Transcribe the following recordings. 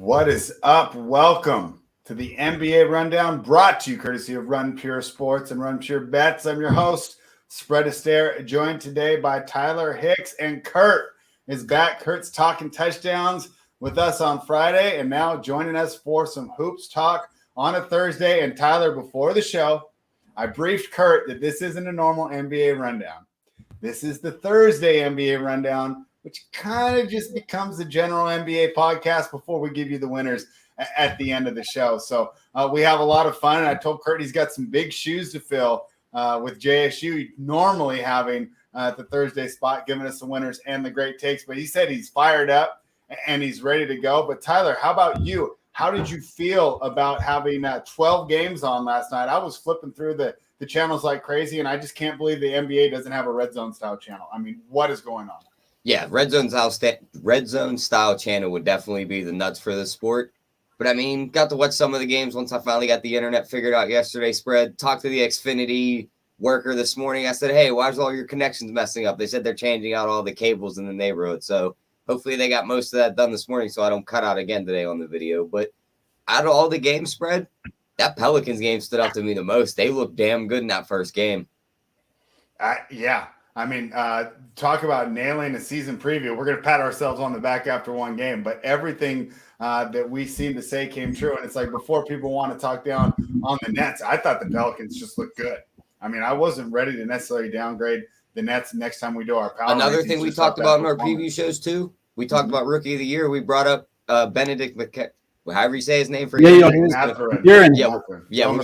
What is up? Welcome to the NBA Rundown, brought to you courtesy of Run Pure Sports and Run Pure Bets. I'm your host, Spread Astaire, joined today by Tyler Hicks, and Kurt is back. Kurt's talking touchdowns with us on Friday, and now joining us for some hoops talk on a Thursday. And Tyler, before the show, I briefed Kurt that this isn't a normal NBA rundown. This is the Thursday NBA rundown, which kind of just becomes the general NBA podcast before we give you the winners at the end of the show. So we have a lot of fun. And I told Kurt he's got some big shoes to fill with JSU normally having the Thursday spot, giving us the winners and the great takes. But he said he's fired up and he's ready to go. But Tyler, how about you? How did you feel about having 12 games on last night? I was flipping through the channels like crazy, and I just can't believe the NBA doesn't have a red zone style channel. I mean, what is going on? Yeah, red zone style channel would definitely be the nuts for the sport. But I mean, got to watch some of the games once I finally got the internet figured out yesterday. Talked to the Xfinity worker this morning. I said, hey, why is all your connections messing up? They said they're changing out all the cables in the neighborhood. So hopefully they got most of that done this morning so I don't cut out again today on the video. But out of all the games spread, that Pelicans game stood out to me the most. They looked damn good in that first game. Yeah. I mean, talk about nailing a season preview. We're going to pat ourselves on the back after one game, but everything that we seem to say came true. And it's like, before people want to talk down on the Nets, I thought the Pelicans just looked good. I mean, I wasn't ready to necessarily downgrade the Nets next time we do our power. Another thing we talked about in our preview shows too, we talked about Rookie of the Year. We brought up Benedict however you say his name for we're just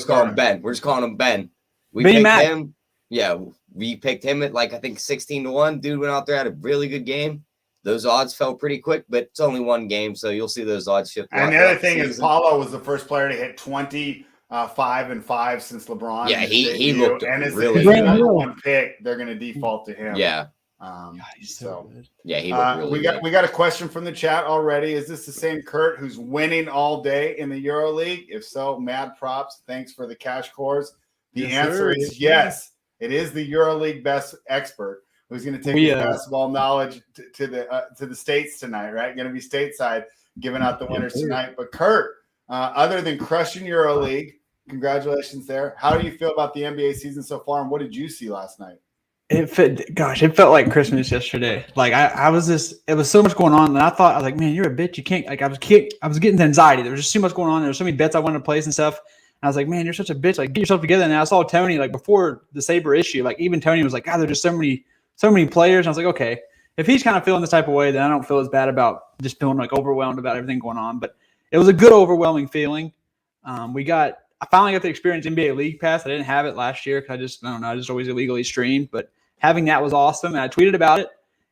calling him Ben. We're just calling him Ben. We picked him. Yeah, we picked him at I think 16-1. Dude went out there, had a really good game. Those odds fell pretty quick, but it's only one game, so you'll see those odds shift. And the other thing is, Paulo was the first player to hit 25-5 since LeBron. Yeah, he looked really good. Number one pick, they're going to default to him. Yeah. He's so good. Yeah, he looked really good. We got a question from the chat already. Is this the same Kurt who's winning all day in the EuroLeague? If so, mad props. Thanks for the cash cores. The answer is yes. It is the EuroLeague best expert who's going to take his basketball knowledge to the States tonight, right? Going to be stateside, giving out the winners tonight. But Kurt, other than crushing EuroLeague, congratulations there. How do you feel about the NBA season so far, and what did you see last night? It felt like Christmas yesterday. Like it was so much going on, and I was like, man, you're a bitch. You can't. Like I was getting anxiety. There was just too much going on. There were so many bets I wanted to place and stuff. And I was like, man, you're such a bitch. Like, get yourself together. And I saw Tony before the Saber issue. Like, even Tony was like, God, there's just so many players. And I was like, okay, if he's kind of feeling this type of way, then I don't feel as bad about just feeling overwhelmed about everything going on. But it was a good overwhelming feeling. I finally got to experience NBA League Pass. I didn't have it last year because I just always illegally streamed. But having that was awesome. And I tweeted about it.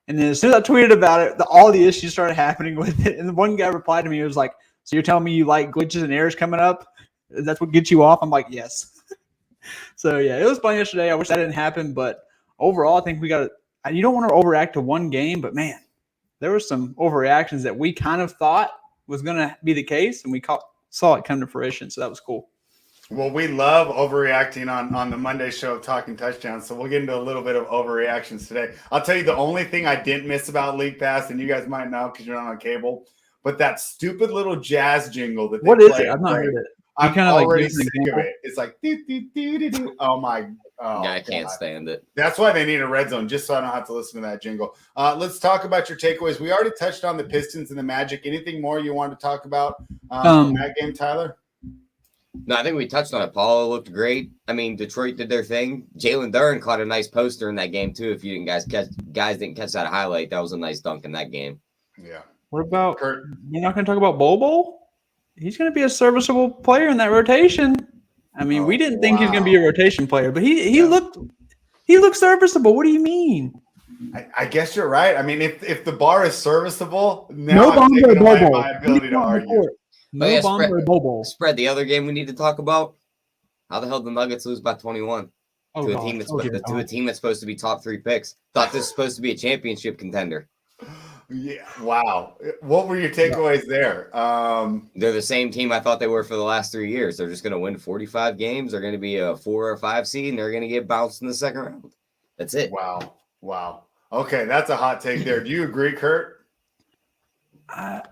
And then as soon as I tweeted about it, all the issues started happening with it. And one guy replied to me, it was like, so you're telling me you like glitches and errors coming up? That's what gets you off? I'm like, yes. So, yeah, it was fun yesterday. I wish that didn't happen. But overall, I think you don't want to overreact to one game. But, man, there were some overreactions that we kind of thought was going to be the case. And we saw it come to fruition. So that was cool. Well, we love overreacting on the Monday show of Talking Touchdowns, so we'll get into a little bit of overreactions today. I'll tell you the only thing I didn't miss about League Pass, and you guys might know because you're not on cable, but that stupid little jazz jingle that they What is it? I've not heard it. I'm already sick of it. It's like, oh my. Oh, yeah, I can't stand it. That's why they need a red zone, just so I don't have to listen to that jingle. Let's talk about your takeaways. We already touched on the Pistons and the Magic. Anything more you wanted to talk about in that game, Tyler? No, I think we touched on it. Paulo looked great. I mean, Detroit did their thing. Jalen Duren caught a nice poster in that game too. If you didn't guys didn't catch that highlight, that was a nice dunk in that game. Yeah. What about Kurt? You're not going to talk about Bobo? He's going to be a serviceable player in that rotation. I mean, we didn't think he was going to be a rotation player, but he looked serviceable. What do you mean? I guess you're right. I mean, if the bar is serviceable, now I'm taking away my ability to argue. Spread the other game we need to talk about. How the hell did the Nuggets lose by 21 to a team that's supposed to be top 3 picks? Thought this was supposed to be a championship contender. Yeah. Wow. What were your takeaways there? They're the same team I thought they were for the last 3 years. They're just going to win 45 games. They're going to be a 4 or 5 seed, and they're going to get bounced in the second round. That's it. Wow. Okay, that's a hot take there. Do you agree, Kurt? I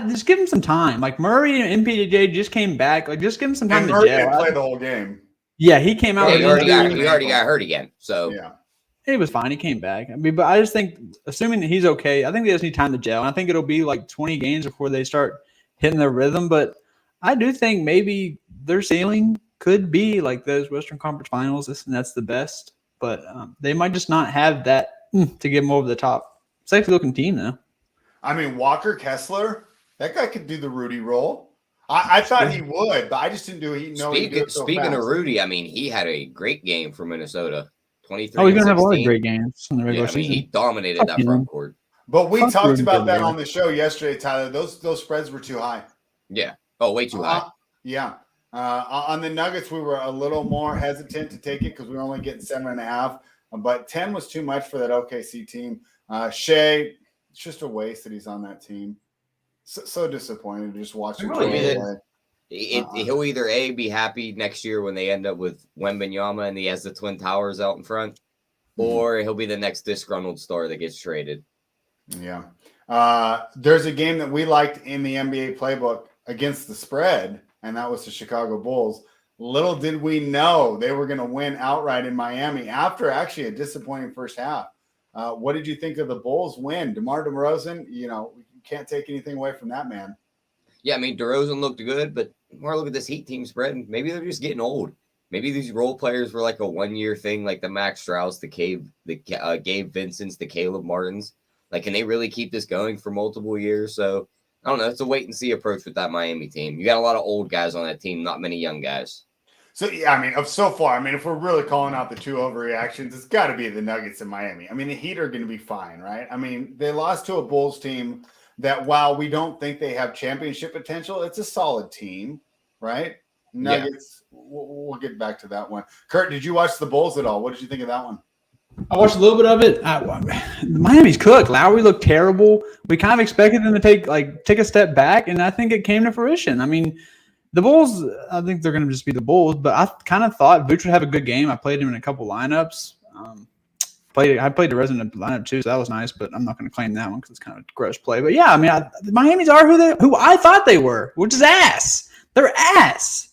just give him some time. Like Murray and MPJ just came back. Like just give him some time And to Murray gel. didn't play the whole game. Yeah, he came out. Yeah, with he an already injury. got hurt again. So Yeah. He was fine. He came back. I mean, but I just think, assuming that he's okay, I think they just need time to gel. And I think it'll be like 20 games before they start hitting their rhythm. But I do think maybe their ceiling could be like those Western Conference Finals, and that's the best. But they might just not have that to get them over the top. Sexy looking team, though. I mean, Walker Kessler, that guy could do the Rudy role. I thought he would, but I just didn't Speaking of Rudy, I mean, he had a great game for Minnesota. 23. Oh, he's gonna have a lot of great games in the regular season. He dominated that front court. But we talked about that on the show yesterday, Tyler. Those spreads were too high. Yeah. Oh, way too high. Yeah. On the Nuggets, we were a little more hesitant to take it because we were only getting 7.5. But 10 was too much for that OKC team. Shea, it's just a waste that he's on that team. So disappointed to just watch him play. He'll either be happy next year when they end up with Wembanyama and he has the Twin Towers out in front, or he'll be the next disgruntled star that gets traded. Yeah. There's a game that we liked in the NBA playbook against the spread, and that was the Chicago Bulls. Little did we know they were going to win outright in Miami after actually a disappointing first half. What did you think of the Bulls win? DeMar DeRozan, you can't take anything away from that man. Yeah, I mean, DeRozan looked good, but more look at this Heat team spread. Maybe they're just getting old. Maybe these role players were like a 1-year thing, like the Max Strauss, the Gabe Vincents, the Caleb Martins. Like, can they really keep this going for multiple years? So, I don't know. It's a wait-and-see approach with that Miami team. You got a lot of old guys on that team, not many young guys. So, yeah, I mean, so far, if we're really calling out the two overreactions, it's got to be the Nuggets and Miami. I mean, the Heat are going to be fine, right? I mean, they lost to a Bulls team that while we don't think they have championship potential, it's a solid team, right? Nuggets, we'll get back to that one. Kurt, did you watch the Bulls at all? What did you think of that one? I watched a little bit of it. Miami's cooked. Lowry looked terrible. We kind of expected them to take a step back, and I think it came to fruition. I mean, the Bulls, I think they're going to just be the Bulls, but I kind of thought Vooch would have a good game. I played him in a couple lineups. I played the resident lineup too, so that was nice, but I'm not going to claim that one because it's kind of a gross play. But yeah, I mean, Miami's are who I thought they were, which is ass. They're ass.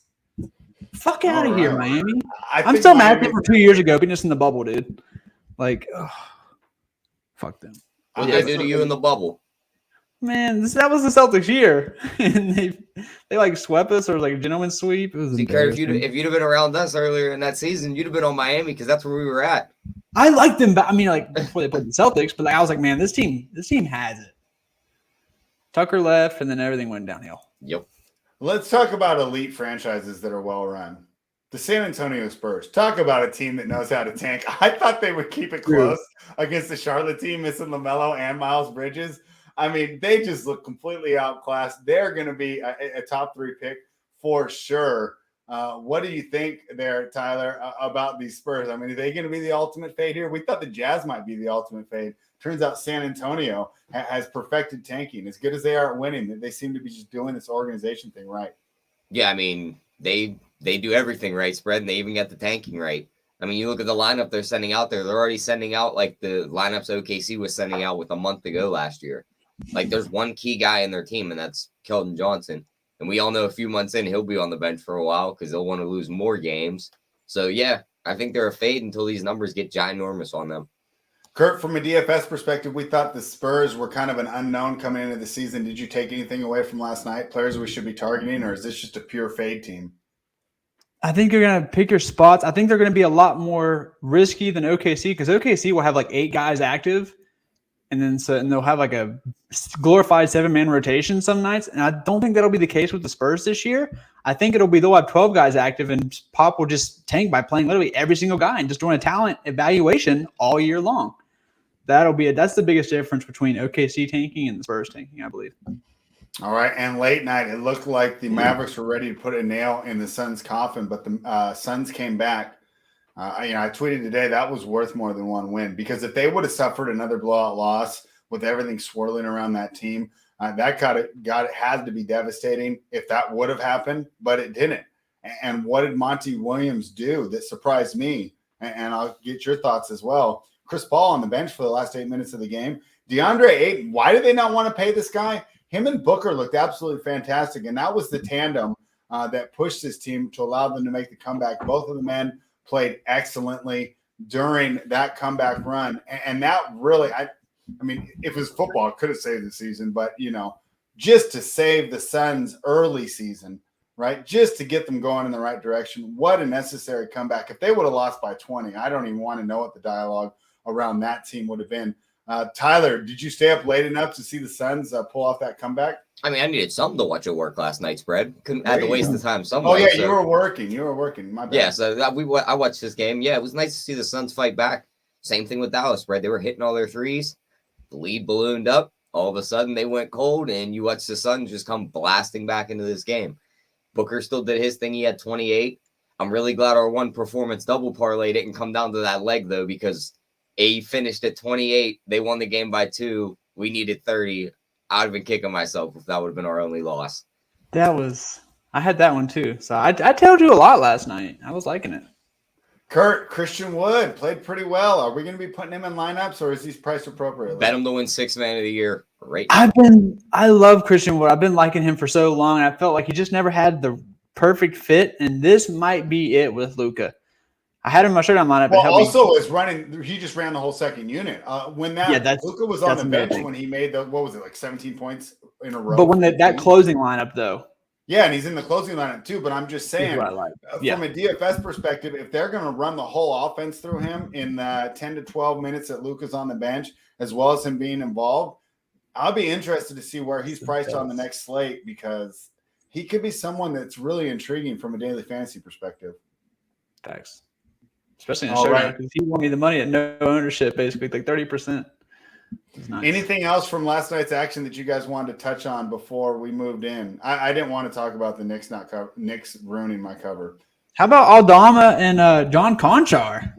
Fuck out of here, Miami. I'm still mad at them for 2 years ago beating us in the bubble, dude. Like, fuck them. What did they do to you in the bubble? Man, that was the Celtics year, and they like swept us or like a gentleman's sweep. It was if you'd have been around us earlier in that season, you'd have been on Miami because that's where we were at. I liked them, but I mean, like before they played the Celtics, but like I was like, man, this team has it. Tucker left, and then everything went downhill. Yep. Let's talk about elite franchises that are well run. The San Antonio Spurs. Talk about a team that knows how to tank. I thought they would keep it close against the Charlotte team, missing LaMelo and Miles Bridges. I mean, they just look completely outclassed. They're going to be a top 3 pick for sure. What do you think there, Tyler, about these Spurs? I mean, are they going to be the ultimate fade here? We thought the Jazz might be the ultimate fade. Turns out San Antonio has perfected tanking. As good as they are at winning, they seem to be just doing this organization thing right. Yeah, I mean, they do everything right, spread, and they even got the tanking right. I mean, you look at the lineup they're sending out there. They're already sending out like the lineups OKC was sending out with a month ago last year. Like, there's one key guy in their team, and that's Keldon Johnson. And we all know a few months in, he'll be on the bench for a while because they'll want to lose more games. So, yeah, I think they're a fade until these numbers get ginormous on them. Kurt, from a DFS perspective, we thought the Spurs were kind of an unknown coming into the season. Did you take anything away from last night? Players we should be targeting, or is this just a pure fade team? I think you're going to pick your spots. I think they're going to be a lot more risky than OKC because OKC will have like 8 guys active. And they'll have like a glorified 7-man rotation some nights. And I don't think that'll be the case with the Spurs this year. I think they'll have 12 guys active and Pop will just tank by playing literally every single guy and just doing a talent evaluation all year long. That's the biggest difference between OKC tanking and the Spurs tanking, I believe. All right. And late night, it looked like the Mavericks were ready to put a nail in the Suns' coffin, but the Suns came back. I tweeted today that was worth more than one win because if they would have suffered another blowout loss with everything swirling around that team, that had to be devastating if that would have happened, but it didn't. And what did Monty Williams do that surprised me? And I'll get your thoughts as well. Chris Paul on the bench for the last 8 minutes of the game DeAndre Ayton, why did they not want to pay this guy? Him and Booker looked absolutely fantastic, and that was the tandem that pushed this team to allow them to make the comeback. Both of the men played excellently during that comeback run, and that really, I mean, if it was football, it could have saved the season, but, just to save the Suns' early season, right, just to get them going in the right direction, what a necessary comeback. If they would have lost by 20, I don't even want to know what the dialogue around that team would have been. Tyler, did you stay up late enough to see the Suns pull off that comeback? I mean, I needed something to watch at work last night, Spread. Couldn't have to waste the time somewhere. Oh, yeah, so. You were working. My bad. Yeah, so I watched this game. Yeah, it was nice to see the Suns fight back. Same thing with Dallas, Spread. They were hitting all their threes. The lead ballooned up. All of a sudden, they went cold, and you watch the Suns just come blasting back into this game. Booker still did his thing. He had 28. I'm really glad our one performance double parlay didn't come down to that leg, though, because he finished at 28. They won the game by 2. We needed 30. I'd have been kicking myself if that would have been our only loss. I had that one too. So I told you a lot last night. I was liking it. Kurt, Christian Wood played pretty well. Are we going to be putting him in lineups, or is he priced appropriately? Bet him to win 6th man of the year right now. I love Christian Wood. I've been liking him for so long, and I felt like he just never had the perfect fit, and this might be it with Luka. I had him in my showdown lineup. Well, also is running. He just ran the whole second unit. When Luka was on the bench when he made the 17 points in a row. But when that closing lineup though. Yeah, and he's in the closing lineup too. But I'm just saying, from a DFS perspective, if they're going to run the whole offense through him in 10 to 12 minutes that Luka's on the bench, as well as him being involved, I'll be interested to see where he's priced on the next slate, because he could be someone that's really intriguing from a daily fantasy perspective. Thanks. Especially in a showdown, because he won me the money at no ownership, basically, like 30%. Nice. Anything else from last night's action that you guys wanted to touch on before we moved in? I didn't want to talk about the Knicks ruining my cover. How about Aldama and John Conchar?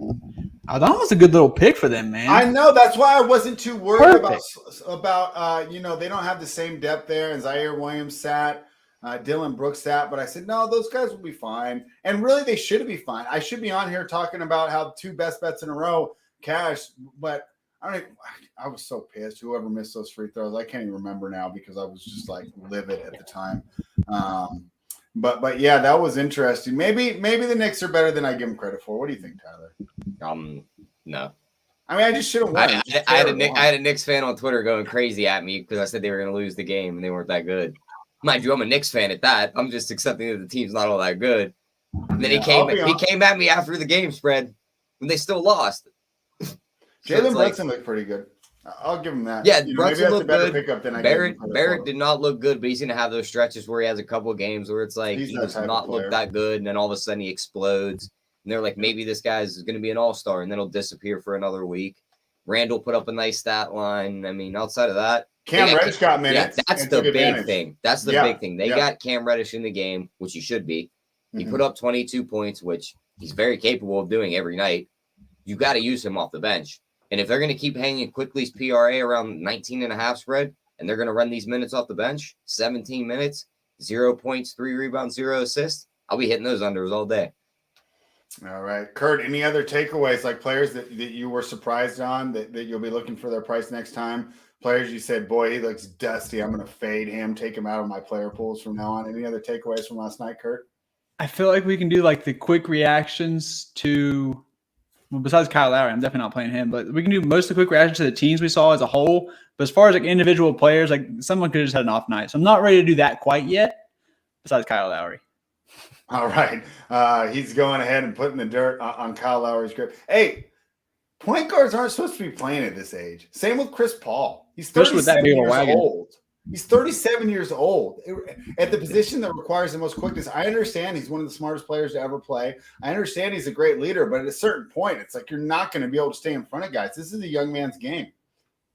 Aldama's a good little pick for them, man. I know. That's why I wasn't too worried about they don't have the same depth there. And Zaire Williams sat. Dylan Brooks sat, but I said, no, those guys will be fine. And really, they should be fine. I should be on here talking about how 2 best bets in a row cash, but I was so pissed. Whoever missed those free throws, I can't even remember now because I was just like livid at the time. But yeah, that was interesting. Maybe the Knicks are better than I give them credit for. What do you think, Tyler? No. I mean, I just should have won. I had a Knicks fan on Twitter going crazy at me because I said they were going to lose the game and they weren't that good. Mind you, I'm a Knicks fan at that. I'm just accepting that the team's not all that good. And then he came at me after the game spread when they still lost. Jalen Brunson looked pretty good. I'll give him that. Yeah, Brunson looked good. Pickup than Barrett did not look good, but he's going to have those stretches where he has a couple of games where it's like he does not look that good, and then all of a sudden he explodes. And they're like, maybe this guy's going to be an all-star, and then he'll disappear for another week. Randall put up a nice stat line. I mean, outside of that, Cam Reddish got minutes. Yeah, that's the big thing. That's the big thing. They got Cam Reddish in the game, which he should be. He put up 22 points, which he's very capable of doing every night. You got to use him off the bench. And if they're going to keep hanging Quickly's PRA around 19.5 spread, and they're going to run these minutes off the bench, 17 minutes, 0 points, 3 rebounds, 0 assists, I'll be hitting those unders all day. All right. Kurt, any other takeaways, like players that you were surprised on that you'll be looking for their price next time? Players you said, boy, he looks dusty. I'm going to fade him, take him out of my player pools from now on. Any other takeaways from last night, Kurt? I feel like we can do like the quick reactions to – well, besides Kyle Lowry, I'm definitely not playing him, but we can do most of the quick reactions to the teams we saw as a whole. But as far as like individual players, like someone could have just had an off night. So I'm not ready to do that quite yet, besides Kyle Lowry. All right. He's going ahead and putting the dirt on Kyle Lowry's grip. Hey, point guards aren't supposed to be playing at this age. Same with Chris Paul. He's 37 years old. He's 37 years old at the position that requires the most quickness. I understand he's one of the smartest players to ever play. I understand he's a great leader, but at a certain point, it's like you're not going to be able to stay in front of guys. This is a young man's game.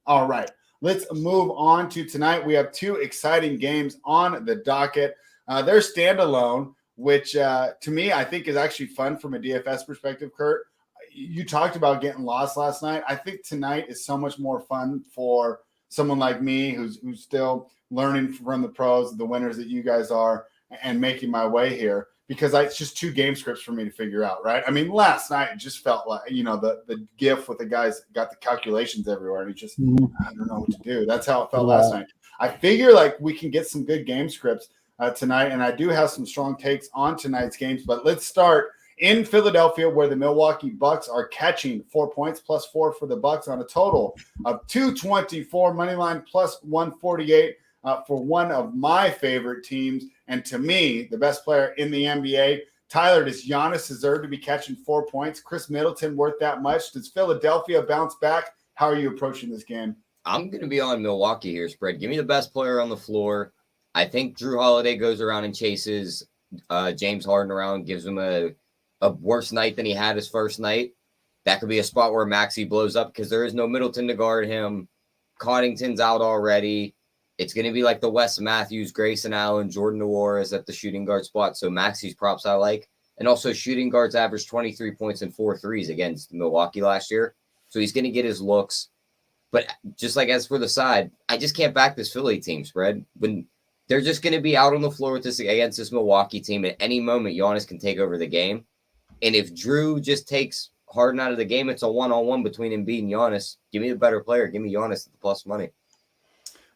All right, let's move on to tonight. We have 2 exciting games on the docket. They're standalone, which to me, I think is actually fun from a DFS perspective, Kurt. You talked about getting lost last night. I think tonight is so much more fun for someone like me who's still learning from the pros, the winners that you guys are, and making my way here. because it's just 2 game scripts for me to figure out, right? I mean, last night it just felt like, the GIF with the guys got the calculations everywhere, and he just, I don't know what to do. That's how it felt last night. I figure like we can get some good game scripts tonight, and I do have some strong takes on tonight's games, but let's start in Philadelphia, where the Milwaukee Bucks are catching 4 points, +4 for the Bucks on a total of 224, money line +148 for one of my favorite teams. And to me, the best player in the NBA. Tyler, does Giannis deserve to be catching 4 points? Chris Middleton worth that much? Does Philadelphia bounce back? How are you approaching this game? I'm going to be on Milwaukee here, spread. Give me the best player on the floor. I think Drew Holiday goes around and chases James Harden around, gives him a worse night than he had his first night. That could be a spot where Maxey blows up because there is no Middleton to guard him. Cottington's out already. It's going to be like the Wes Matthews, Grayson Allen, Jordan Noir at the shooting guard spot. So Maxey's props I like. And also shooting guards averaged 23 points and 4 threes against Milwaukee last year. So he's going to get his looks. But just like as for the side, I just can't back this Philly team, spread. When they're just going to be out on the floor with this against this Milwaukee team. At any moment, Giannis can take over the game. And if Drew just takes Harden out of the game, it's a one-on-one between Embiid and Giannis. Give me the better player. Give me Giannis at the plus money.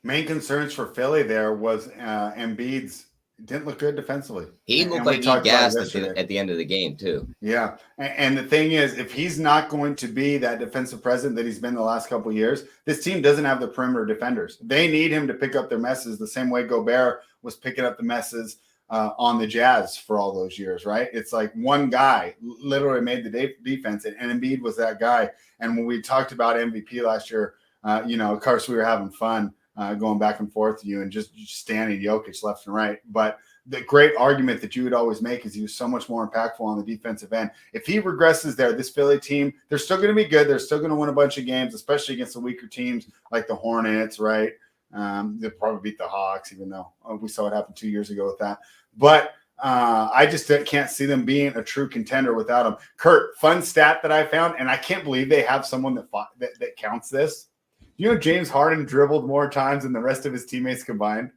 Main concerns for Philly there was Embiid's didn't look good defensively. He looked like he gassed at the end of the game too. Yeah, and the thing is, if he's not going to be that defensive presence that he's been the last couple of years, this team doesn't have the perimeter defenders. They need him to pick up their messes the same way Gobert was picking up the messes on the Jazz for all those years, right? It's like one guy literally made the defense, and Embiid was that guy. And when we talked about MVP last year, of course we were having fun going back and forth with you and just standing Jokic left and right. But the great argument that you would always make is he was so much more impactful on the defensive end. If he regresses there, this Philly team, they're still going to be good. They're still going to win a bunch of games, especially against the weaker teams like the Hornets, right? They'll probably beat the Hawks, even though we saw what happened 2 years ago with that. But I just can't see them being a true contender without him. Kurt, fun stat that I found, and I can't believe they have someone that counts this. James Harden dribbled more times than the rest of his teammates combined.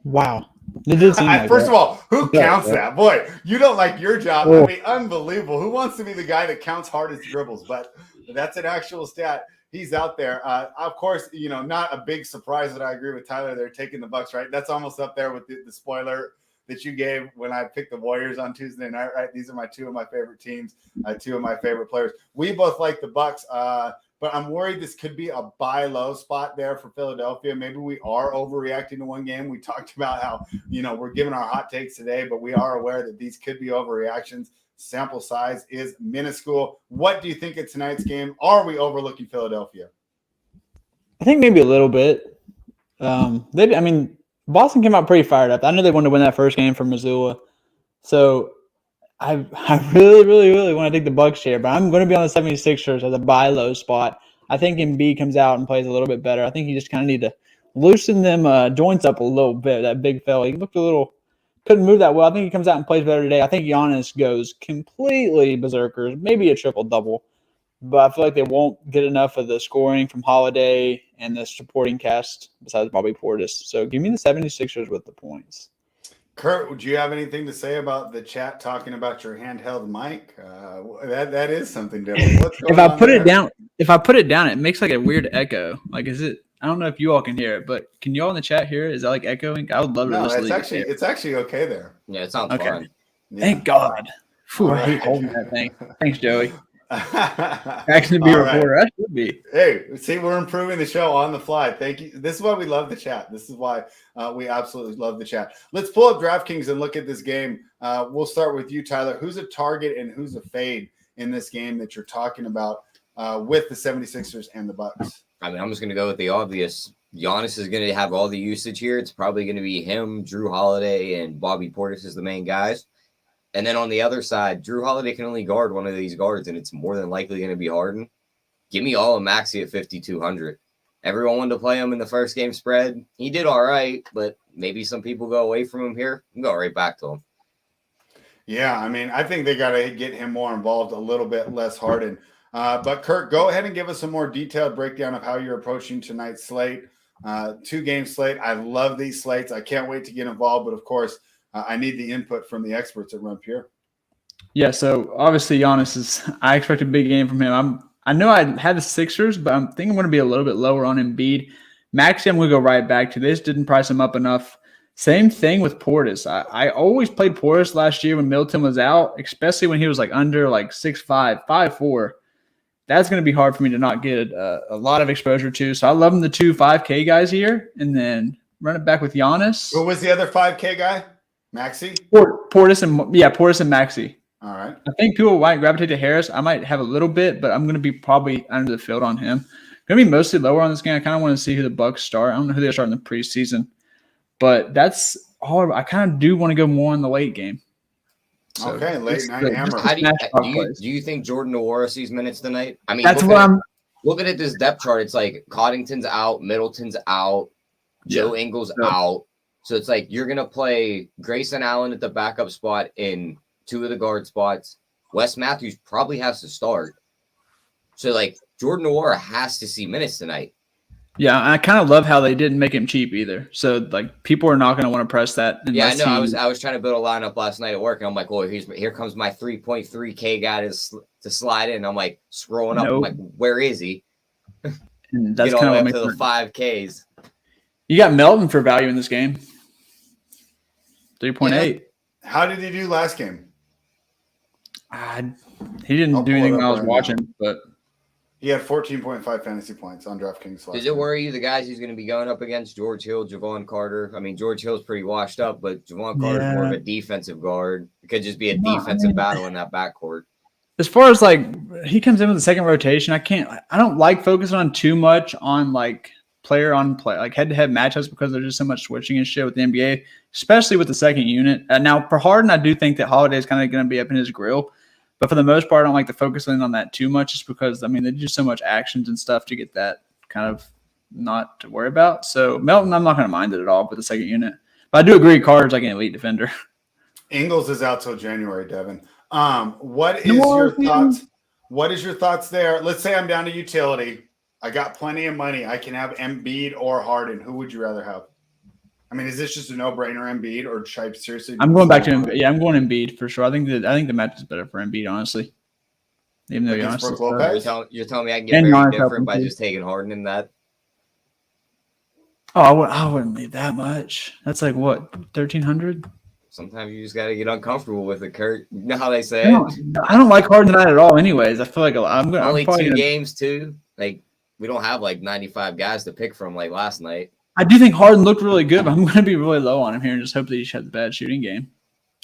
Wow. It did seem like First that. of all, who counts that? Boy, you don't like your job. I mean, unbelievable. Who wants to be the guy that counts Harden's dribbles? But that's an actual stat. He's out there. Of course, not a big surprise that I agree with Tyler. They're taking the Bucks, right? That's almost up there with the spoiler that you gave when I picked the Warriors on Tuesday night, right? These are two of my favorite teams, 2 of my favorite players. We both like the Bucks. But I'm worried this could be a buy low spot there for Philadelphia. Maybe we are overreacting to one game. We talked about how, we're giving our hot takes today, but we are aware that these could be overreactions. Sample size is minuscule. What do you think of tonight's game? Are we overlooking Philadelphia? I think maybe a little bit. Boston came out pretty fired up. I know they wanted to win that first game from Missoula. So I really, really, really want to take the Bucks here, but I'm going to be on the 76ers as a buy low spot. I think Embiid comes out and plays a little bit better. I think you just kind of need to loosen them joints up a little bit. That big fella, he looked couldn't move that well. I think he comes out and plays better today. I think Giannis goes completely berserkers, maybe a triple-double, but I feel like they won't get enough of the scoring from Holiday and the supporting cast besides Bobby Portis. So give me the 76ers with the points. Kurt, would you have anything to say about the chat talking about your handheld mic? That is something different. What's going if I on put there? it down, it makes like a weird echo. Like, is it? I don't know if you all can hear it, but can you all in the chat hear it? Is that like echoing? I would love to listen. It's actually okay there. Yeah, it sounds okay. fine. Yeah. Thank God. Phew, I hate holding that thing. Thanks, Joey. Actually, be a reporter. I should be. Hey, see, we're improving the show on the fly. Thank you. This is why we love the chat. This is why we absolutely love the chat. Let's pull up DraftKings and look at this game. We'll start with you, Tyler. Who's a target and who's a fade in this game that you're talking about with the 76ers and the Bucks? I mean, I'm just going to go with the obvious. Giannis is going to have all the usage here. It's probably going to be him, Drew Holiday, and Bobby Portis as the main guys. And then on the other side, Drew Holiday can only guard one of these guards, and it's more than likely going to be Harden. Give me all of Maxey at 5,200. Everyone wanted to play him in the first game spread. He did all right, but maybe some people go away from him here. I'm go right back to him. Yeah, I mean, I think they got to get him more involved, a little bit less Harden. But Kurt, go ahead and give us a more detailed breakdown of how you're approaching tonight's slate. 2-game slate. I love these slates. I can't wait to get involved. But of course, I need the input from the experts at Run Pure. Yeah, so obviously Giannis is. I expect a big game from him. I know I had the Sixers, but I'm thinking I'm going to be a little bit lower on Embiid. Maxey, I'm going to go right back to this. Didn't price him up enough. Same thing with Portis. I always played Portis last year when Middleton was out, especially when he was like under like 6'5", 5'4". That's going to be hard for me to not get a lot of exposure to. So I love him the 5K guys here, and then run it back with Giannis. Who was the other 5K guy? Maxey? Portis and Maxey. All right. I think people might gravitate to Harris. I might have a little bit, but I'm going to be probably under the field on him. Going to be mostly lower on this game. I kind of want to see who the Bucks start. I don't know who they start in the preseason, but that's all. I kind of do want to go more in the late game. So okay, late night hammer. How do you think Jordan Nwora sees minutes tonight? I mean, that's what I'm looking at this depth chart. It's like Coddington's out, Middleton's out, Joe Ingles out. So it's like you're gonna play Grayson Allen at the backup spot in 2 of the guard spots. Wes Matthews probably has to start. So like Jordan Nwora has to see minutes tonight. Yeah, I kind of love how they didn't make him cheap either. So like people are not going to want to press that. Yeah, I know. I was trying to build a lineup last night at work, and I'm like, well, here comes my 3.3K guy to slide in. I'm like scrolling up. I'm like, where is he? And that's Get all kind the of way up to the 5Ks. You got Melton for value in this game. 3.8. Yeah. How did he do last game? He didn't do anything when I was watching, but he had 14.5 fantasy points on DraftKings. Does it worry you the guys he's going to be going up against? George Hill, Javon Carter. I mean, George Hill's pretty washed up, but Javon Carter's more of a defensive guard. It could just be a defensive battle in that backcourt. As far as like he comes in with the second rotation, I don't like focusing on too much on like player on play, like head-to-head matchups because there's just so much switching and shit with the NBA, especially with the second unit. Now for Harden, I do think that Holiday is kind of going to be up in his grill. But for the most part, I don't like to focus in on that too much just because, I mean, they do so much actions and stuff to get that kind of not to worry about. So Melton, I'm not going to mind it at all with the second unit. But I do agree Carter's like an elite defender. Ingles is out till January, Devin. What is your thoughts? What is your thoughts there? Let's say I'm down to utility. I got plenty of money. I can have Embiid or Harden. Who would you rather have? I mean, is this just a no-brainer, Embiid, or should I seriously? I'm going back to Embiid. Yeah, I'm going Embiid for sure. I think the match is better for Embiid, honestly. Even though you're telling me I can get very different by just taking Harden in that. Oh, I wouldn't leave that much. That's like what, 1,300? Sometimes you just got to get uncomfortable with it, Kurt. You know how they say it. I don't like Harden tonight at all. Anyways, I feel like only 2 games too. Like we don't have like 95 guys to pick from like last night. I do think Harden looked really good, but I'm going to be really low on him here and just hope that he had the bad shooting game.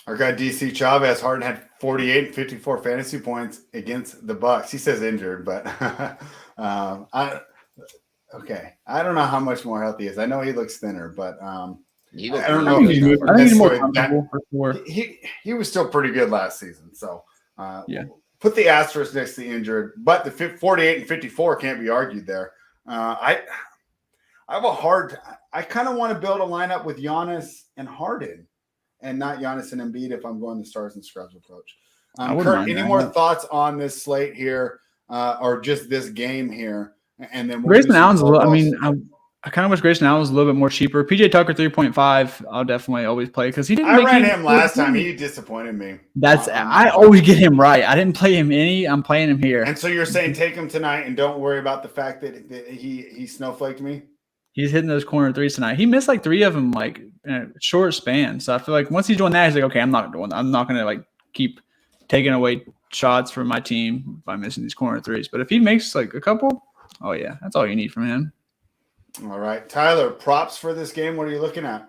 Our guy DC Chavez, Harden had 48 and 54 fantasy points against the Bucks. He says injured, but I don't know how much more healthy he is. I know he looks thinner, but I don't know. I think he's more comfortable for sure. He was still pretty good last season. So yeah, put the asterisk next to the injured, but the 48 and 54 can't be argued there. I kind of want to build a lineup with Giannis and Harden and not Giannis and Embiid if I'm going the stars and scrubs approach. Kurt, any more thoughts on this slate here or just this game here? And then Grayson Allen's a little, I mean, I kind of wish Grayson Allen was a little bit more cheaper. PJ Tucker 3.5, I'll definitely always play because he didn't. I ran him last time. He disappointed me. I always get him right. I didn't play him I'm playing him here. And so you're saying take him tonight and don't worry about the fact that he snowflaked me? He's hitting those corner threes tonight. He missed like 3 of them like in a short span. So I feel like once he's doing that, he's like, okay, I'm not going to like keep taking away shots from my team by missing these corner threes. But if he makes like a couple, oh yeah, that's all you need from him. All right, Tyler, props for this game. What are you looking at?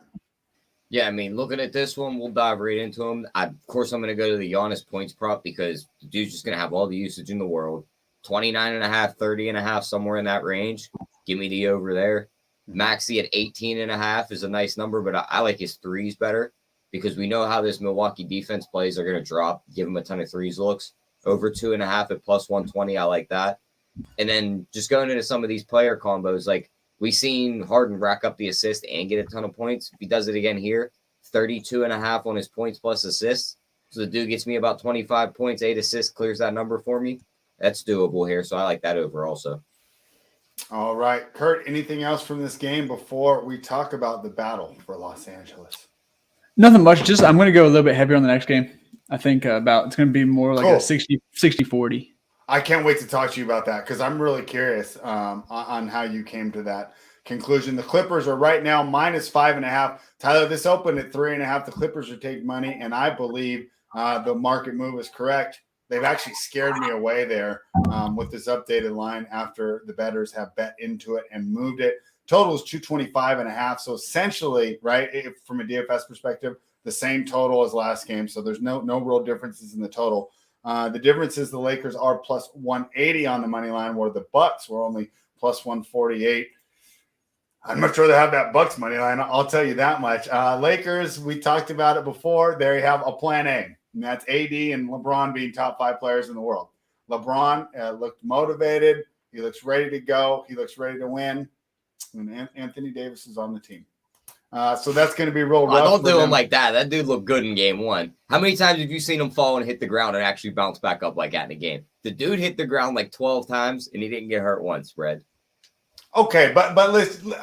Yeah, I mean, looking at this one, we'll dive right into him. Of course, I'm going to go to the Giannis points prop because the dude's just going to have all the usage in the world. 29.5, 30.5, somewhere in that range. Give me the over there. Maxey at 18.5 is a nice number, but I like his threes better because we know how this Milwaukee defense plays. They're going to drop, give him a ton of threes looks. Over 2.5 at plus 120, I like that. And then just going into some of these player combos, like we've seen Harden rack up the assist and get a ton of points. If he does it again here, 32.5 on his points plus assists. So the dude gets me about 25 points, 8 assists, clears that number for me. That's doable here, so I like that over also. All right. Kurt, anything else from this game before we talk about the battle for Los Angeles? Nothing much. Just I'm going to go a little bit heavier on the next game. I think it's going to be more like Cool. a 60-40. I can't wait to talk to you about that because I'm really curious on how you came to that conclusion. The Clippers are right now -5.5. Tyler, this opened at 3.5. The Clippers are taking money, and I believe the market move is correct. They've actually scared me away there with this updated line after the bettors have bet into it and moved it. Total is 225.5. So essentially, right, from a DFS perspective, the same total as last game. So there's no real differences in the total. The difference is the Lakers are plus 180 on the money line, where the Bucks were only plus 148. I'd much rather have that Bucks money line. I'll tell you that much. Lakers, we talked about it before. There you have a plan A, and that's AD and LeBron being top 5 players in the world. LeBron looked motivated. He looks ready to go. He looks ready to win. And Anthony Davis is on the team. So that's going to be real rough. Don't do him like that. That dude looked good in game 1. How many times have you seen him fall and hit the ground and actually bounce back up like that in a game? The dude hit the ground like 12 times and he didn't get hurt once, Fred. Okay, but listen,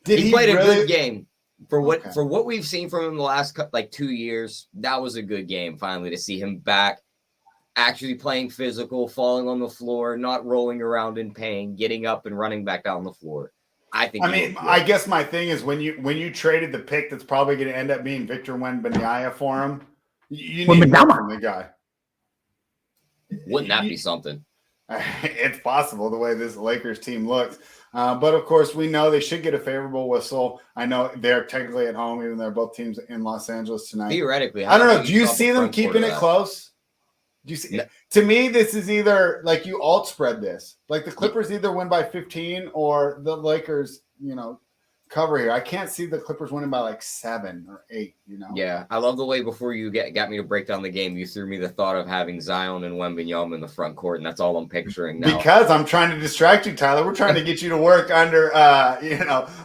he played really? A good game for what we've seen from him the last 2 years. That was a good game finally to see him back, actually playing physical, falling on the floor, not rolling around in pain, getting up and running back down the floor. I guess my thing is when you traded the pick that's probably going to end up being Victor Wembanyama for him, you need more from the guy. Wouldn't that be something? It's possible the way this Lakers team looks. But, of course, we know they should get a favorable whistle. I know they're technically at home, even though they're both teams in Los Angeles tonight. Theoretically. I don't know. Do you see them keeping it close? Do you see? No. To me, this is either like you alt spread this. Like the Clippers either win by 15 or the Lakers, cover here. I can't see the Clippers winning by like 7 or 8, Yeah, I love the way before you got me to break down the game, you threw me the thought of having Zion and Wembanyama in the front court, and that's all I'm picturing now. Because I'm trying to distract you, Tyler. We're trying to get you to work under,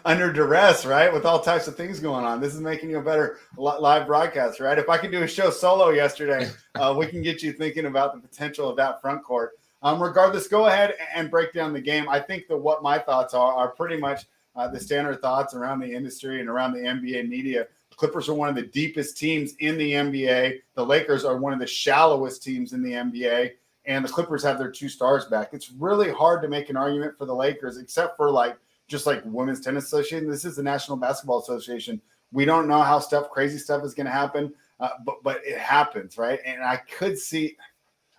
under duress, right? With all types of things going on. This is making you a better live broadcaster, right? If I could do a show solo yesterday, we can get you thinking about the potential of that front court. Regardless, go ahead and break down the game. I think that what my thoughts are pretty much the standard thoughts around the industry and around the NBA media. The Clippers are one of the deepest teams in the NBA. The Lakers are one of the shallowest teams in the NBA. And the Clippers have their 2 stars back. It's really hard to make an argument for the Lakers, except for just like Women's Tennis Association. This is the National Basketball Association. We don't know how crazy stuff is going to happen, but it happens, right? And I could see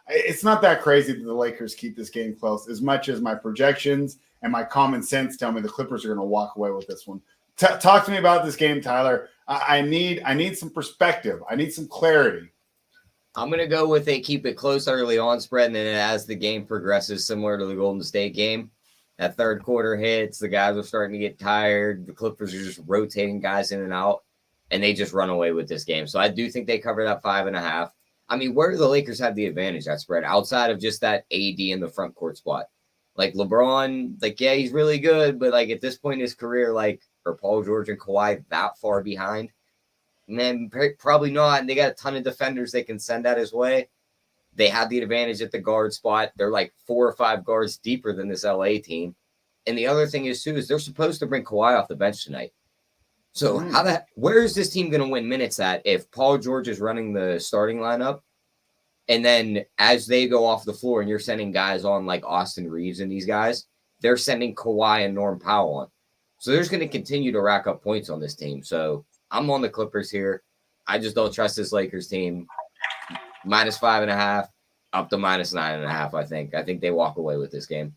it's not that crazy that the Lakers keep this game close, as much as my projections and my common sense tell me the Clippers are going to walk away with this one. Talk to me about this game, Tyler. I need some perspective. I need some clarity. I'm going to go with a keep it close early on spread, and then as the game progresses, similar to the Golden State game, that third quarter hits, the guys are starting to get tired. The Clippers are just rotating guys in and out, and they just run away with this game. So I do think they cover that 5.5. I mean, where do the Lakers have the advantage, that spread, outside of just that AD in the front court spot? Like LeBron, yeah, he's really good, but at this point in his career, are Paul George and Kawhi that far behind? Man, probably not. And they got a ton of defenders they can send out his way. They have the advantage at the guard spot. They're 4 or 5 guards deeper than this LA team. And the other thing is, too, is they're supposed to bring Kawhi off the bench tonight. So where is this team going to win minutes at if Paul George is running the starting lineup? And then as they go off the floor and you're sending guys on like Austin Reeves and these guys, they're sending Kawhi and Norm Powell on. So they're just going to continue to rack up points on this team. So I'm on the Clippers here. I just don't trust this Lakers team. -5.5 up to -9.5, I think they walk away with this game.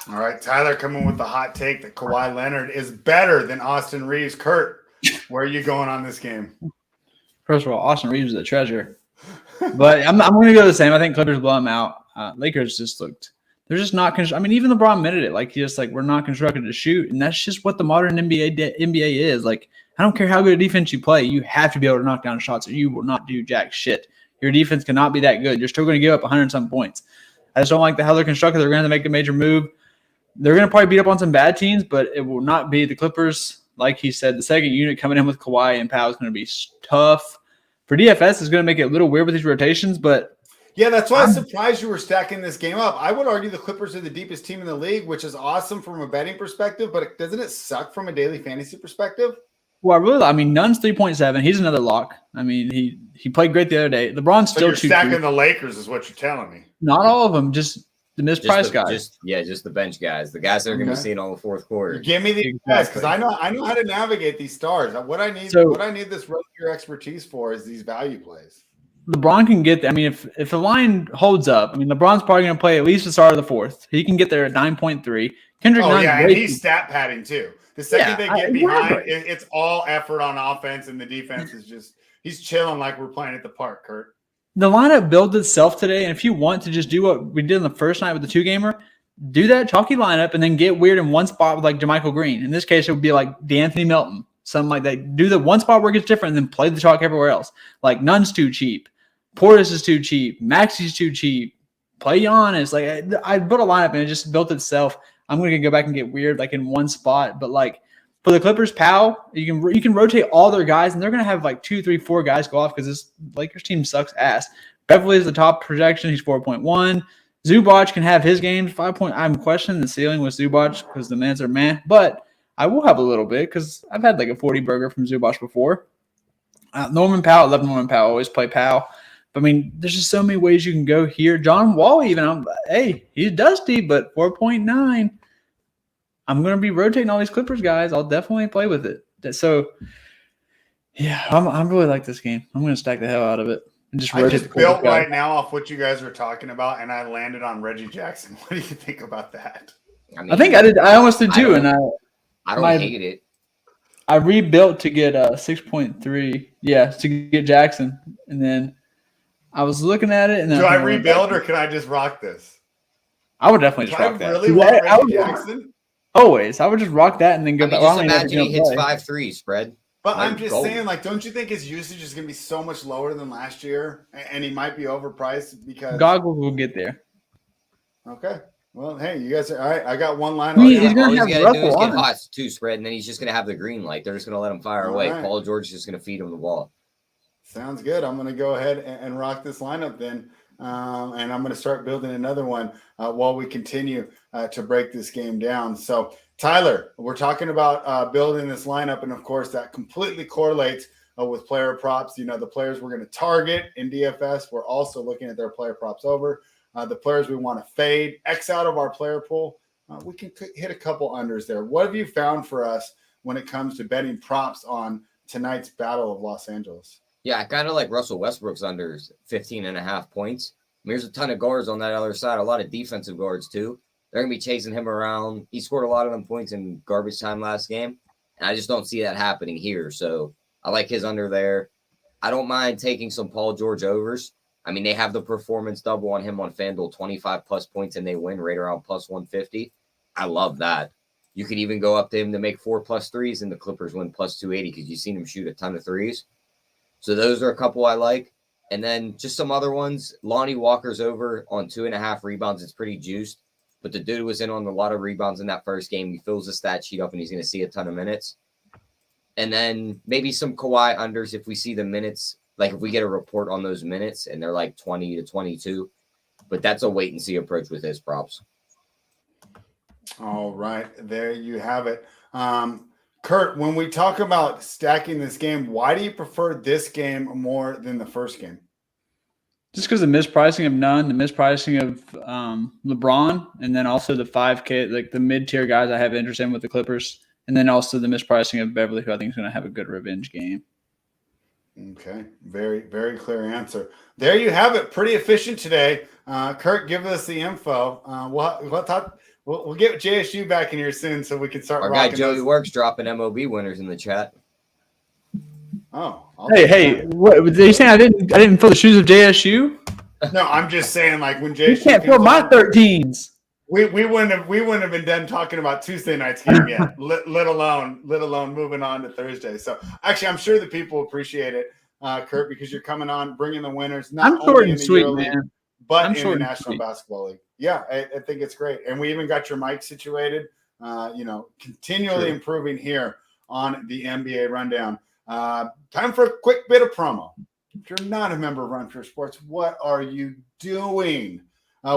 All right, Tyler coming with the hot take that Kawhi Leonard is better than Austin Reeves. Kurt, where are you going on this game? First of all, Austin Reeves is a treasure. But I'm going to go the same. I think Clippers blow them out. Lakers just looked – they're just not – even LeBron admitted it. He just we're not constructed to shoot. And that's just what the modern NBA is. I don't care how good a defense you play. You have to be able to knock down shots or you will not do jack shit. Your defense cannot be that good. You're still going to give up 100-some points. I just don't like how they're constructed. They're going to make a major move. They're going to probably beat up on some bad teams, but it will not be the Clippers. Like he said, the second unit coming in with Kawhi and Powell is going to be tough. For DFS, it's going to make it a little weird with these rotations, but yeah, that's why I'm surprised you were stacking this game up. I would argue the Clippers are the deepest team in the league, which is awesome from a betting perspective, but doesn't it suck from a daily fantasy perspective? Well, I mean, Nunn's 3.7. He's another lock. I mean, he played great the other day. LeBron's So still you're 2-2. stacking the Lakers, is what you're telling me. Not all of them, just the mispriced guys. Just the bench guys, the guys that are going to be seen all the fourth quarter. Give me these guys because I know how to navigate these stars. What I need this road your expertise for is these value plays. LeBron can get there. I mean, if the line holds up, I mean, LeBron's probably going to play at least the start of the fourth. He can get there at 9.3. Kendrick Nunn, and he's stat padding too. The second they get behind, it's all effort on offense, and the defense is just he's chilling like we're playing at the park, Kurt. The lineup builds itself today, and if you want to just do what we did on the first night with the 2-gamer, do that chalky lineup and then get weird in one spot with like JaMychal Green. In this case, it would be like DeAnthony Melton, something like that. Do the one spot where it gets different and then play the chalk everywhere else. Like Nunn's too cheap. Portis is too cheap. Maxi's too cheap. Play Giannis. Like I built a lineup and it just built itself. I'm going to go back and get weird like in one spot. But like for the Clippers, Powell, you can rotate all their guys and they're going to have like 2, 3, 4 guys go off because this Lakers team sucks ass. Beverly is the top projection. He's 4.1. Zubac can have his games 5 point. I'm questioning the ceiling with Zubac because the minutes are meh, but I will have a little bit because I've had like a 40 burger from Zubac before. Norman Powell, love Norman Powell. Always play Powell. But I mean, there's just so many ways you can go here. John Wall, even he's dusty, but 4.9. I'm going to be rotating all these Clippers guys. I'll definitely play with it. So, yeah, I'm really like this game. I'm going to stack the hell out of it. I just built right now off what you guys were talking about, and I landed on Reggie Jackson. What do you think about that? I think I did. I almost did too, and I don't hate it. I rebuilt to get 6.3. Yeah, to get Jackson, and then I was looking at it. And then do I rebuild or can I just rock this? I would definitely just rock that. Really want Reggie Jackson? Always, I would just rock that and then go back. Just imagine he hits 5 threes, spread. But I'm just saying, like, don't you think his usage is going to be so much lower than last year? And he might be overpriced because Goggles will get there. Okay. Well, hey, you guys are all right. I got one line. He's going to have Russell do is get hot too, spread, and then he's just going to have the green light. They're just going to let him fire away. Right. Paul George is just going to feed him the ball. Sounds good. I'm going to go ahead and rock this lineup then. And I'm going to start building another one while we continue to break this game down. So, Tyler, we're talking about building this lineup, and of course, that completely correlates with player props. You know, the players we're going to target in DFS, we're also looking at their player props over. The players we want to fade, X out of our player pool, we can hit a couple unders there. What have you found for us when it comes to betting props on tonight's Battle of Los Angeles? Yeah, I kind of like Russell Westbrook's unders, 15.5 points. I mean, there's a ton of guards on that other side, a lot of defensive guards too. They're going to be chasing him around. He scored a lot of them points in garbage time last game, and I just don't see that happening here. So I like his under there. I don't mind taking some Paul George overs. I mean, they have the performance double on him on FanDuel, 25-plus points, and they win right around plus 150. I love that. You could even go up to him to make 4+ threes, and the Clippers win plus 280 because you've seen him shoot a ton of threes. So those are a couple I like. And then just some other ones. Lonnie Walker's over on 2.5 rebounds. It's pretty juiced. But the dude was in on a lot of rebounds in that first game. He fills the stat sheet up, and he's going to see a ton of minutes. And then maybe some Kawhi unders if we see the minutes. Like if we get a report on those minutes, and they're like 20 to 22. But that's a wait-and-see approach with his props. All right. There you have it. Kurt, when we talk about stacking this game, why do you prefer this game more than the first game? Just because the mispricing of Nunn, the mispricing of LeBron, and then also the 5K, like the mid-tier guys I have interest in with the Clippers, and then also the mispricing of Beverly, who I think is going to have a good revenge game. Okay. Very, very clear answer. There you have it. Pretty efficient today. Kurt, give us the info. We'll get JSU back in here soon so we can start. Our guy Joey Works dropping MOB winners in the chat. Oh, hey! What were they saying? I didn't fill the shoes of JSU. No, I'm just saying, like when JSU you can't fill my 13s. We wouldn't have been done talking about Tuesday night's game yet. let alone moving on to Thursday. So actually, I'm sure the people appreciate it, Kurt, because you're coming on, bringing the winners. I'm short and sweet, man. But in the National Basketball League. Yeah, I think it's great. And we even got your mic situated, continually improving here on the NBA Rundown. Time for a quick bit of promo. If you're not a member of Run Pure Sports, what are you doing?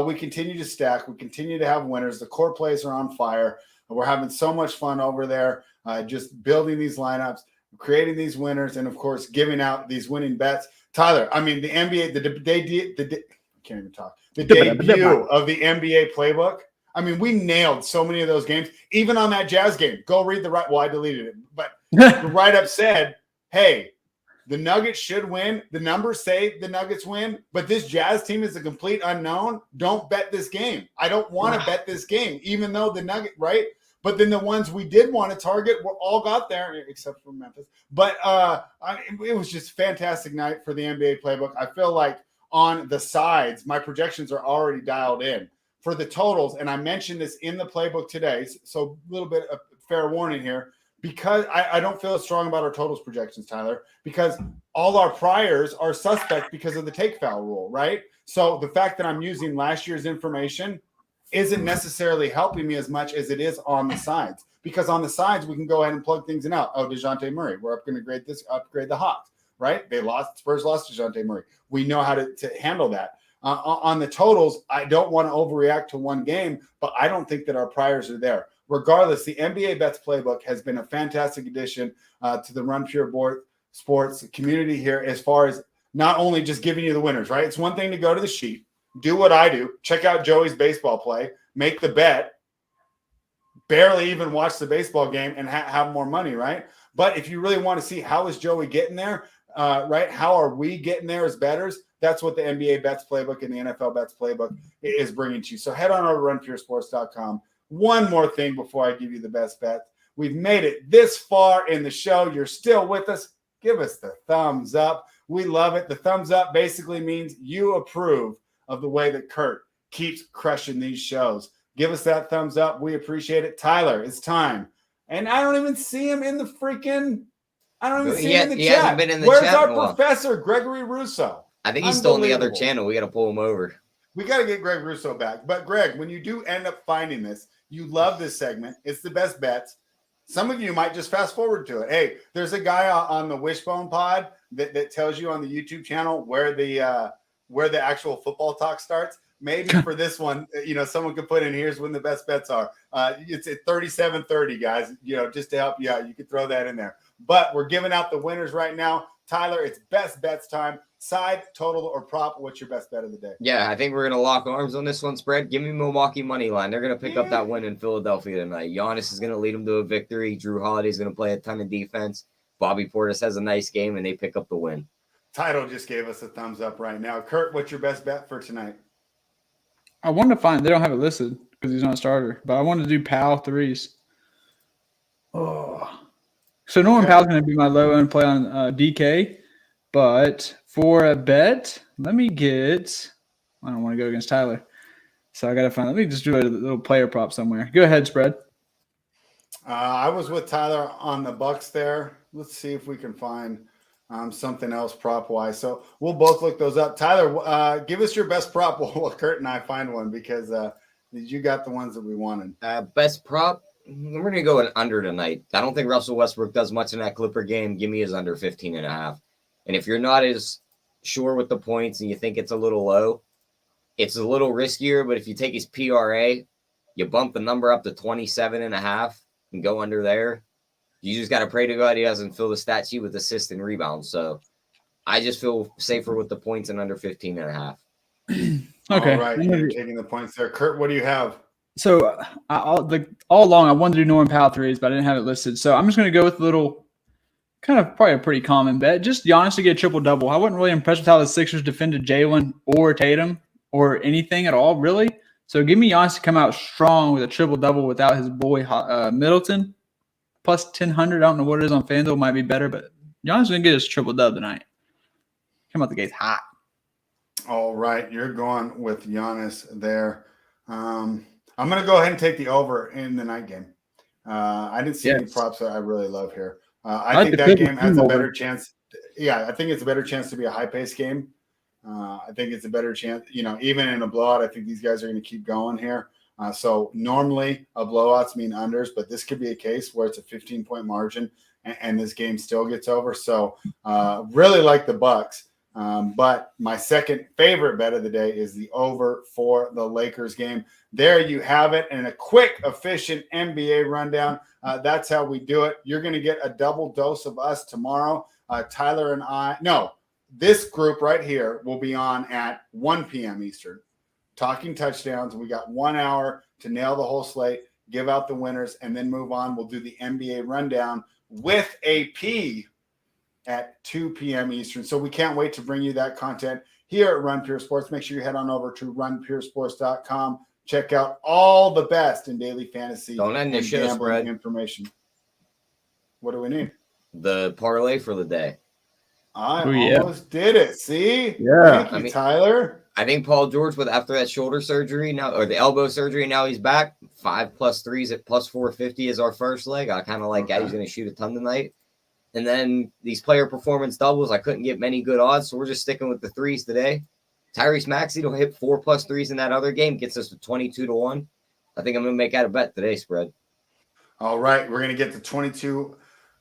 We continue to stack. We continue to have winners. The core plays are on fire. We're having so much fun over there, just building these lineups. creating these winners, and of course, giving out these winning bets. Tyler, I mean, the NBA, I can't even talk. The debut of the NBA playbook. I mean, we nailed so many of those games, even on that Jazz game. Go read the right. Well, I deleted it, but the write-up said, "Hey, the Nuggets should win. The numbers say the Nuggets win, but this Jazz team is a complete unknown. Don't bet this game. I don't want to bet this game, even though the Nugget, right? But then the ones we did want to target were all got there, except for Memphis. But it was just a fantastic night for the NBA playbook. I feel like on the sides, my projections are already dialed in. For the totals, and I mentioned this in the playbook today, so a little bit of fair warning here, because I don't feel as strong about our totals projections, Tyler, because all our priors are suspect because of the take foul rule, right? So the fact that I'm using last year's information isn't necessarily helping me as much as it is on the sides, because on the sides, we can go ahead and plug things in out. Oh, DeJounte Murray, we're going to upgrade the Hawks, right? Spurs lost DeJounte Murray. We know how to handle that. On the totals, I don't want to overreact to one game, but I don't think that our priors are there. Regardless, the NBA Bets Playbook has been a fantastic addition to the Run Pure Board Sports community here, as far as not only just giving you the winners, right? It's one thing to go to the sheet, do what I do, check out Joey's baseball play, make the bet, barely even watch the baseball game, and have more money, right? But if you really want to see how is Joey getting there, right? How are we getting there as bettors? That's what the NBA Bets Playbook and the NFL Bets Playbook is bringing to you. So head on over to runpuresports.com. One more thing before I give you the best bet. We've made it this far in the show. You're still with us. Give us the thumbs up. We love it. The thumbs up basically means you approve of the way that Kurt keeps crushing these shows. Give us that thumbs up. We appreciate it. Tyler, it's time. And I don't even see him in the freaking – I don't even see him in the chat. Hasn't been in the Where's chat our professor, Gregory Russo? I think he's still on the other channel. We got to pull him over. We got to get Greg Russo back. But, Greg, when you do end up finding this, you love this segment. It's the best bets. Some of you might just fast forward to it. Hey, there's a guy on the Wishbone pod that tells you on the YouTube channel where the actual football talk starts. Maybe for this one, someone could put in here's when the best bets are. It's at 37:30, guys. Just to help you out, you could throw that in there. But we're giving out the winners right now. Tyler, it's best bets time. Side, total, or prop. What's your best bet of the day? Yeah, I think we're going to lock arms on this one spread. Give me Milwaukee money line. They're going to pick up that win in Philadelphia tonight. Giannis is going to lead them to a victory. Drew Holiday is going to play a ton of defense. Bobby Portis has a nice game, and they pick up the win. Title just gave us a thumbs up right now. Kurt, what's your best bet for tonight? I wanted to find – they don't have it listed because he's not a starter, but I wanted to do Powell threes. Oh. So Norman Powell's going to be my low-end play on DK, but for a bet, let me get – I don't want to go against Tyler. So I got to find – let me just do a little player prop somewhere. Go ahead, spread. I was with Tyler on the Bucks there. Let's see if we can find something else prop-wise. So we'll both look those up. Tyler, give us your best prop while Kurt and I find one, because you got the ones that we wanted. Best prop? We're going to go an under tonight. I don't think Russell Westbrook does much in that Clipper game. Give me his under 15.5. And if you're not as sure with the points and you think it's a little low, it's a little riskier. But if you take his PRA, you bump the number up to 27.5 and go under there. You just got to pray to God he doesn't fill the stat sheet with assists and rebounds. So I just feel safer with the points and under 15.5. Okay. All right. You're taking the points there. Kurt, what do you have? So all along, I wanted to do Norman Powell threes, but I didn't have it listed. So I'm just going to go with a little, kind of probably a pretty common bet. Just Giannis to get a triple-double. I wasn't really impressed with how the Sixers defended Jalen or Tatum or anything at all, really. So give me Giannis to come out strong with a triple-double without his boy Middleton. Plus 1,000. I don't know what it is on FanDuel. Might be better, but Giannis is going to get his triple-double tonight. Come out the gates hot. All right. You're going with Giannis there. I'm going to go ahead and take the over in the night game. I didn't see any props that I really love here. I think that game has a better chance. Yeah, I think it's a better chance to be a high-paced game. I think it's a better chance, even in a blowout, I think these guys are going to keep going here. So normally blowouts mean unders, but this could be a case where it's a 15-point margin and this game still gets over. So really like the Bucks. But my second favorite bet of the day is the over for the Lakers game. There you have it. And a quick, efficient NBA rundown. That's how we do it. You're going to get a double dose of us tomorrow. Tyler and this group right here will be on at 1 p.m. Eastern, talking touchdowns. We got 1 hour to nail the whole slate, give out the winners, and then move on. We'll do the NBA rundown with AP at 2 p.m. Eastern. So we can't wait to bring you that content here at Run Pure Sports. Make sure you head on over to runpuresports.com. Check out all the best in daily fantasy and gambling information. What do we need? The parlay for the day. I almost did it. See? Yeah. Thank you, Tyler. I think Paul George, after that shoulder surgery now, or the elbow surgery, now he's back. 5 + 3s at +450 is our first leg. I kind of like that. He's going to shoot a ton tonight. And then these player performance doubles, I couldn't get many good odds, so we're just sticking with the threes today. Tyrese Maxey will hit 4 + 3s in that other game, gets us to 22-1. I think I'm going to make out a bet today, spread. All right, we're going to get to 22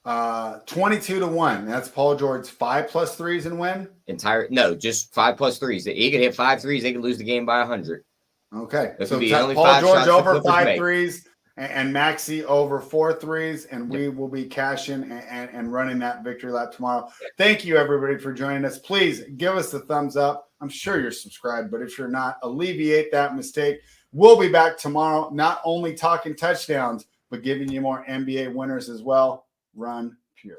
to 1. That's Paul George's 5 + 3s and win? Just 5 + 3s. He could hit 5 threes. They could lose the game by 100. Okay. So Paul George over 5 threes and Maxey over 4 threes, and we will be cashing and running that victory lap tomorrow. Thank you, everybody, for joining us. Please give us a thumbs up. I'm sure you're subscribed, but if you're not, alleviate that mistake. We'll be back tomorrow, not only talking touchdowns, but giving you more NBA winners as well. Run Pure.